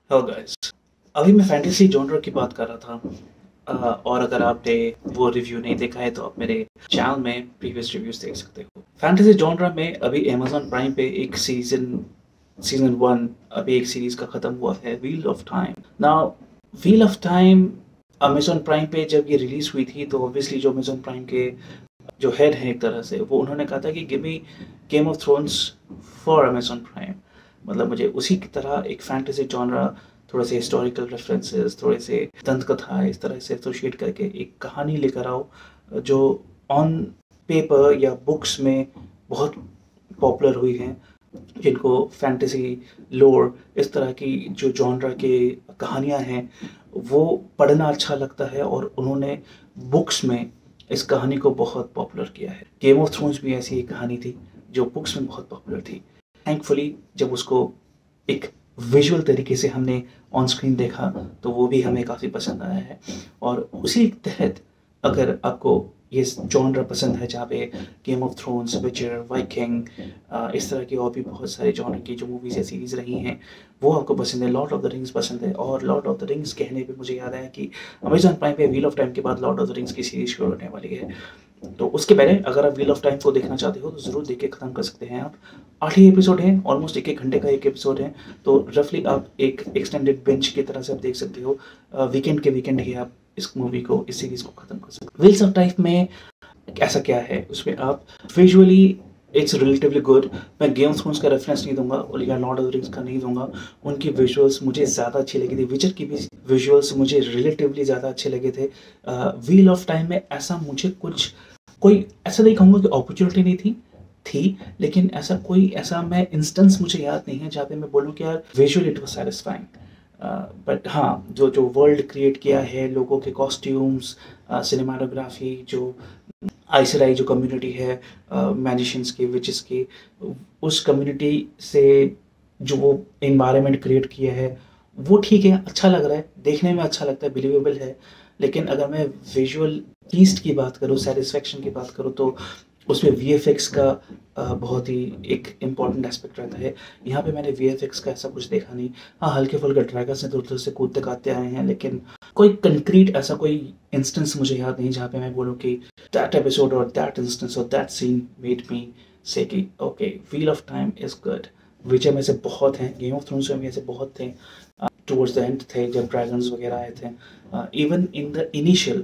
Hello guys. अभी मैं fantasy genre की बात कर रहा था। और अगर आपने वो रिव्यू नहीं देखा है तो आप मेरे चैनल में प्रीवियस रिव्यूज देख सकते हो। फैंटेसी जॉनर में अभी अमेजॉन प्राइम पे एक सीजन वन अभी एक सीरीज का खत्म हुआ है, wheel of time. Now wheel of time Amazon prime पे जब ये रिलीज हुई थी तो ऑब्वियसली जो अमेजॉन प्राइम के जो हेड हैं एक तरह से, वो उन्होंने कहा था कि give me game of thrones for Amazon prime. मतलब मुझे उसी की तरह एक फैंटेसी जॉनरा, थोड़े से हिस्टोरिकल रेफरेंसेस, थोड़े से दंत कथा इस तरह से एसोसिएट करके एक कहानी लेकर आओ जो ऑन पेपर या बुक्स में बहुत पॉपुलर हुई हैं, जिनको फैंटेसी लोर इस तरह की जो जॉनरा के कहानियां हैं वो पढ़ना अच्छा लगता है, और उन्होंने बुक्स में इस कहानी को बहुत पॉपुलर किया है। गेम ऑफ थ्रोन्स भी ऐसी एक कहानी थी जो बुक्स में बहुत पॉपुलर थी। थैंकफुली जब उसको एक विजुअल तरीके से हमने ऑन स्क्रीन देखा तो वो भी हमें काफ़ी पसंद आया है। और उसी तहत अगर आपको ये जॉनर पसंद है जहाँ पे गेम ऑफ थ्रोन्स, विचर, वाइकिंग, इस तरह की और भी बहुत सारे जॉनर की जो मूवीज़ या सीरीज़ रही हैं वो आपको पसंद है, लॉर्ड ऑफ द रिंग्स पसंद है, और लॉर्ड ऑफ द रिंग्स कहने पे मुझे याद आया कि अमेजॉन प्राइम पे व्हील ऑफ टाइम के बाद लॉर्ड ऑफ द रिंग्स की सीरीज शुरू होने वाली है। तो उसके पहले अगर आप व्हील ऑफ टाइम को देखना चाहते हो तो ज़रूर देख के ख़त्म कर सकते हैं आप। 8 ही एपिसोड हैं, ऑलमोस्ट एक एक घंटे का एक एपिसोड है, तो रफली आप एक एक्सटेंडेड बेंच की तरह से आप देख सकते हो। वीकेंड के वीकेंड ही आप इस मूवी को, इस सीरीज़ को ख़त्म कर सकते हो। व्हील्स ऑफ टाइम में ऐसा क्या है, उसमें आप विजुअली इट्स रिलेटिवली गुड। मैं गेम ऑफ थ्रोन्स का रेफरेंस नहीं दूंगा और या लॉर्ड ऑफ द रिंग्स का नहीं दूंगा। उनकी विजुअल्स मुझे ज़्यादा अच्छी लगी थी, विचर की भी विजुअल्स मुझे रिलेटिवली ज़्यादा अच्छे लगे थे। व्हील ऑफ टाइम में ऐसा मुझे कुछ कोई ऐसा नहीं कहूँगा कि अपॉर्चुनिटी नहीं थी, लेकिन ऐसा मैं इंस्टेंस मुझे याद नहीं है जहाँ पे मैं बोलूँ कि यार visually it was satisfying. But हाँ, जो जो वर्ल्ड क्रिएट किया है, लोगों के कॉस्ट्यूम्स, सिनेमाटोग्राफी, जो आइसराई जो कम्युनिटी है मैजिशियंस की, विचेस की, उस कम्युनिटी से जो वो इन्वायरमेंट क्रिएट किया है वो ठीक है, अच्छा लग रहा है, देखने में अच्छा लगता है, बिलीवेबल है। लेकिन अगर मैं विजुअल फीस्ट की बात करूँ, सेटिस्फेक्शन की बात करूँ, तो उसमें वीएफएक्स का बहुत ही एक इम्पॉर्टेंट एस्पेक्ट रहता है। यहाँ पे मैंने वीएफएक्स का ऐसा कुछ देखा नहीं। हाँ, हल्के फुल्के ड्रैगन्स इधर उधर से कूदते काटते आए हैं, लेकिन कोई कंक्रीट ऐसा कोई इंस्टेंस मुझे याद नहीं जहाँ पे मैं बोलूँ कि दैट एपिसोड और दैट इंस्टेंस और that scene made me say कि okay, Wheel of Time is good. Vijay में से बहुत हैं, गेम ऑफ थ्रोन्स में भी ऐसे बहुत थे टूवर्ड्स द एंड थे जब ड्रैगन्स वगैरह आए थे। इवन इन द इनिशियल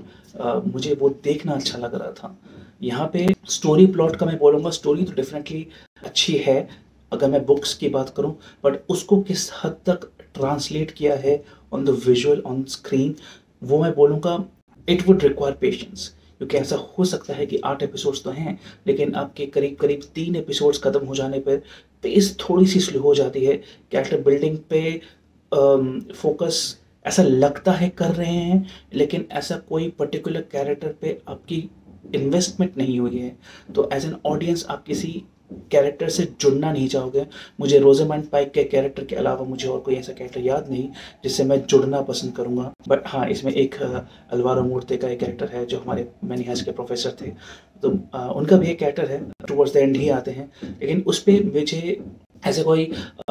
मुझे वो देखना अच्छा लग रहा था। यहाँ पे स्टोरी प्लॉट का मैं बोलूँगा, स्टोरी तो डेफिनेटली अच्छी है अगर मैं बुक्स की बात करूँ, बट उसको किस हद तक ट्रांसलेट किया है on the visual on screen, वो मैं बोलूँगा इट वुड रिक्वायर पेशेंस। क्योंकि ऐसा हो सकता है कि 8 एपिसोड्स तो हैं, लेकिन आपके करीब करीब 3 एपिसोड्स खत्म हो जाने पर पेस थोड़ी सी स्लो हो जाती है। कैरेक्टर बिल्डिंग पे फोकस ऐसा लगता है कर रहे हैं, लेकिन ऐसा कोई पर्टिकुलर कैरेक्टर पे आपकी इन्वेस्टमेंट नहीं हुई है, तो एज एन ऑडियंस आप किसी कैरेक्टर से जुड़ना नहीं चाहोगे। मुझे रोजामंड पाइक के कैरेक्टर के अलावा मुझे और कोई ऐसा कैरेक्टर याद नहीं जिससे मैं जुड़ना पसंद करूंगा। बट हाँ, इसमें एक अलवारो मूर्ते का एक कैरेक्टर है जो हमारे मैनिहास के प्रोफेसर थे, तो उनका भी एक कैरेक्टर है, टुवर्ड्स द एंड ही आते हैं, लेकिन उस पर मुझे ऐसे कोई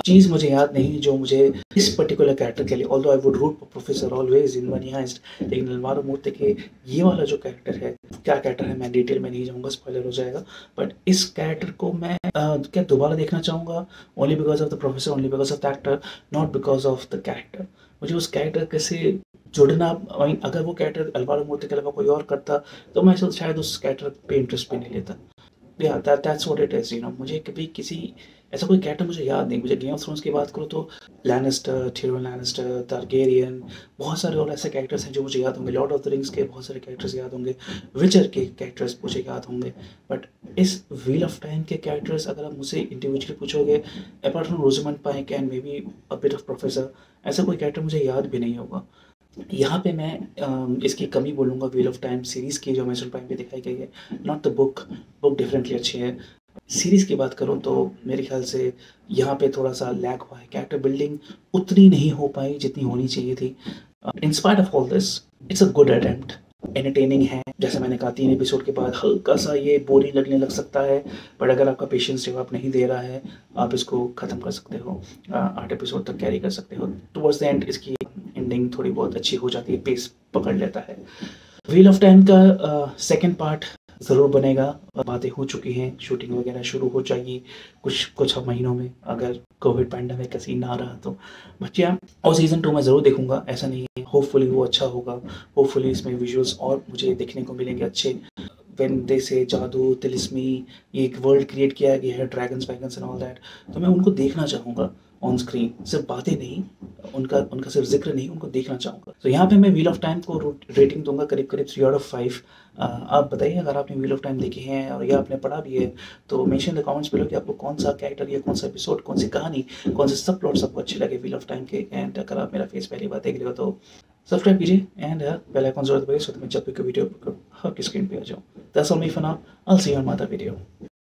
चीज़ मुझे याद नहीं जो मुझे इस पर्टिकुलर कैरेक्टर के लिए, although I would root professor always in Money Heist, लेकिन अलवारो मूर्ति के ये वाला जो कैरेक्टर है, क्या कैरेक्टर है मैं डिटेल में नहीं जाऊंगा, स्पॉइलर हो जाएगा। बट इस कैरेक्टर को मैं क्या दोबारा देखना चाहूँगा, only because of the professor, only because of the actor, not because of the character. मुझे उस कैरेक्टर के से जुड़ना, अगर वो कैरेक्टर अलवारो मूर्ति के अलावा कोई और करता तो मैं शायद उस कैरेक्टर पे इंटरेस्ट भी नहीं लेता। या दैट्स व्हाट इट इज, मुझे कभी किसी ऐसा कोई कैरेक्टर मुझे याद नहीं। मुझे गेम ऑफ थ्रोन्स की बात करूँ तो लैनिस्टर, थिरियन लैनिस्टर, टारगेरियन, बहुत सारे और ऐसे कैरेक्टर्स हैं जो मुझे याद होंगे। लॉर्ड ऑफ द रिंग्स के बहुत सारे कैरेक्टर्स याद होंगे, विचर के कैरेक्टर्स मुझे याद होंगे, बट इस व्हील ऑफ टाइम के कैरेक्टर्स अगर आप मुझसे इंडिविजुअली पूछोगे, apart from Rosamund Pike and maybe a bit of professor, ऐसा कोई कैरेक्टर मुझे याद भी नहीं होगा। यहाँ पे मैं इसकी कमी बोलूँगा व्हील ऑफ टाइम सीरीज़ की जो अमेजन प्राइम पे दिखाई गई है, not the book. Book differently अच्छी है। सीरीज़ की बात करूँ तो मेरे ख्याल से यहाँ पे थोड़ा सा लैग हुआ है, कैरेक्टर बिल्डिंग उतनी नहीं हो पाई जितनी होनी चाहिए थी। In spite of all this, it's a good attempt. Entertaining है। जैसे मैंने कहा 3 एपिसोड के बाद हल्का सा ये बोरिंग लगने लग सकता है, बट अगर आपका पेशेंस जवाब नहीं दे रहा है, आप इसको ख़त्म कर सकते हो। 8 एपिसोड तक कैरी कर सकते हो। टुवर्ड्स द एंड इसकी एंडिंग थोड़ी बहुत अच्छी हो जाती है, पेस पकड़ लेता है। व्हील ऑफ टाइम का सेकंड पार्ट ज़रूर बनेगा। बातें हो चुकी हैं, शूटिंग वगैरह शुरू हो जाएगी कुछ महीनों में, अगर कोविड पैंडेमिक का सीन ना रहा तो। बट या, और सीज़न 2 मैं ज़रूर देखूंगा, ऐसा नहीं है। होपफुली वो अच्छा होगा, होपफुली इसमें विजुअल्स और मुझे देखने को मिलेंगे अच्छे। व्हेन दे से जादू, तिलिस्मी, ये एक वर्ल्ड क्रिएट किया गया है, dragons wagons and all that, तो मैं उनको देखना चाहूँगा ऑन स्क्रीन, सिर्फ बातें नहीं, उनका सिर्फ जिक्र नहीं, उनको देखना चाहूँगा। तो यहाँ पे मैं व्हील ऑफ टाइम को रेटिंग दूंगा करीब 3/5। आप बताइए अगर आपने व्हील ऑफ टाइम देखे हैं और या आपने पढ़ा भी है, तो मेंशन द कमेंट्स बिलो कि आपको कौन सा कैरेक्टर या कौन सा एपिसोड, कौन सी कहानी, कौन से सब प्लॉट्स आपको अच्छे लगे व्हील ऑफ टाइम के। एंड अगर आप मेरा फेस पहली बार देख रहे हो तो सब्सक्राइब कीजिए एंड बेल आइकन जरूर दबाइए, सो मैं जब भी कोई वीडियो आपकी स्क्रीन पे आ जाऊँ। That's all me for now, I will see you on my other video.